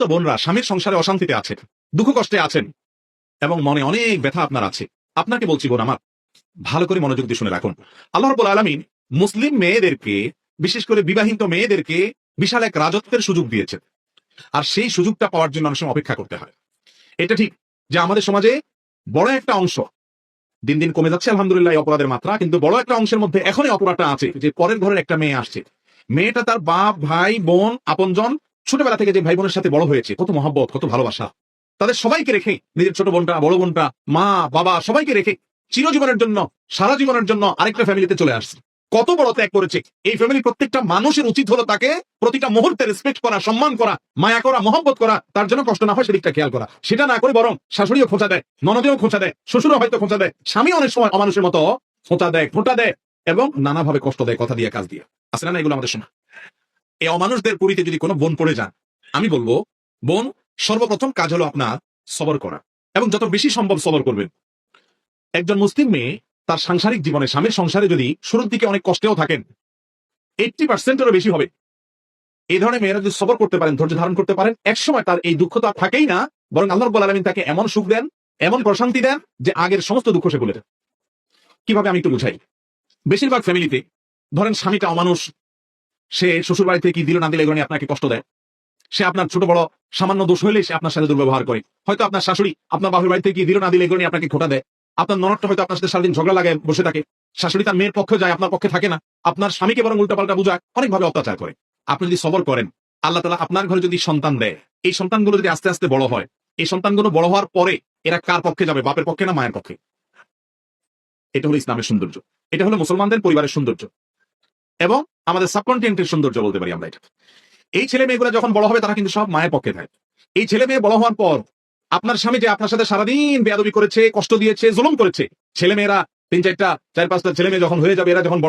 তো বোনরা স্বামীর সংসারে অশান্তিতে আছেন, দুঃখ কষ্টে আছেন এবং মনে অনেক ব্যথা আপনার আছে, আপনাকে বলছি বোন আমার, ভালো করে মনোযোগ দিয়ে শুনে রাখুন। আল্লাহ রাব্বুল আলামিন মুসলিম মেয়েদেরকে, বিশেষ করে বিবাহিত মেয়েদেরকে বিশাল এক রাজত্বের সুযোগ দিয়েছেন। আর সেই সুযোগটা পাওয়ার জন্য অনেক সময় অপেক্ষা করতে হয়। এটা ঠিক যে আমাদের সমাজে বড় একটা অংশ দিন দিন কমে যাচ্ছে আলহামদুলিল্লাহ এই অপরাধের মাত্রা, কিন্তু বড় একটা অংশের মধ্যে এখনই অপরাধটা আছে যে পরের ঘরের একটা মেয়ে আসছে, মেয়েটা তার বাপ ভাই বোন আপনজন ছোটবেলা থেকে যে ভাই বোনের সাথে বড় হয়েছে, কত মহব্বত কত ভালোবাসা, তাদের সবাইকে রেখে, নিজের ছোট বোনটা বড় বোনটা মা বাবা সবাইকে রেখে চিরজীবনের জন্য সারা জীবনের জন্য আরেকটা ফ্যামিলিতে চলে আসছে। কত বড় ত্যাগ করেছে এই ফ্যামিলি। প্রত্যেকটা মানুষের উচিত হলো তাকে প্রতিটা মুহূর্তে রেসপেক্ট করা, সম্মান করা, মায়া করা, মহব্বত করা, তার জন্য কষ্ট না হয় সেদিকটা খেয়াল করা। সেটা না করে বরং শাশুড়িও খোঁচা দেয়, ননদেও খোঁচা দেয়, শ্বশুরও হয়তো খোঁচা দেয়, স্বামী অনেক সময় অমানুষের মতো খোঁচা দেয়, খোঁটা দেয় এবং নানাভাবে কষ্ট দেয়, কথা দিয়ে কাজ দিয়ে। আছে না এগুলো আমাদের শোনা? এই অমানুষদের পুরীতে যদি কোনো বোন পড়ে যান, আমি বলবো বোন সর্বপ্রথম কাজ হলো আপনার সবর করা, এবং যত বেশি সম্ভব সবর করবেন। একজন মুসলিম মেয়ে তার সাংসারিক জীবনে, স্বামীর সংসারে যদি শুরুর দিকে অনেক কষ্টেও থাকেন, 80%-এরও বেশি হবে। এই ধরনের মেয়েরা যদি সবর করতে পারেন, ধৈর্য ধারণ করতে পারেন, একসময় তার এই দুঃখ তো আর থাকেই না, বরং আল্লাহ রাব্বুল আলামিন তাকে এমন সুখ দেন, এমন প্রশান্তি দেন যে আগের সমস্ত দুঃখ সে ভুলে যায়। কিভাবে আমি একটু বুঝাই। বেশিরভাগ ফ্যামিলিতে ধরেন স্বামীটা অমানুষ, সে শ্বশুর বাড়ি থেকে কি দিল না দিলে এগুলো নিয়ে আপনাকে কষ্ট দেয়। সে আপনার ছোট বড় সামান্য দোষ হইলে সে আপনার সাথে দুর্ব্যবহার করে। হয়তো আপনার শাশুড়ি আপনার বাপের বাড়ি থেকে কি দিল না দিলে এগুলো নিয়ে আপনাকে খোঁটা দেয়। আপনার ননদটা হয়তো আপনার সাথে সারাদিন ঝগড়া লাগায় বসে থাকে। শাশুড়ি তার মেয়ের পক্ষে যায়, আপনার পক্ষে থাকে না। আপনার স্বামীকে বরং উল্টাপাল্টা বুঝায়, অনেকভাবে অত্যাচার করে। আপনি যদি সবর করেন, আল্লাহ তাআলা আপনার ঘরে যদি সন্তান দেয়, এই সন্তানগুলো যদি আস্তে আস্তে বড় হয়, এই সন্তানগুলো বড় হওয়ার পরে এরা কার পক্ষে যাবে, বাপের পক্ষে না মায়ের পক্ষে? এটা হলো ইসলামের সৌন্দর্য, এটা হলো মুসলমানদের পরিবারের সৌন্দর্য এবং আমাদের সাবকন্টিনেন্টের সৌন্দর্য বলতে পারি আমরা এটা। এই ছেলে মেয়েগুলো যখন বড় হবে তারা কিন্তু সব মায়ের পক্ষে থাকে। এই ছেলে মেয়ে বড় হওয়ার পর আপনার স্বামী যে আপনার সাথে সারাদিন বেয়াদবি করেছে, কষ্ট দিয়েছে, জুলুম করেছে, ছেলে মেয়েরা 3-4টা 4-5টা ছেলে মেয়ে যখন হয়ে যাবে, এরা যখন বড়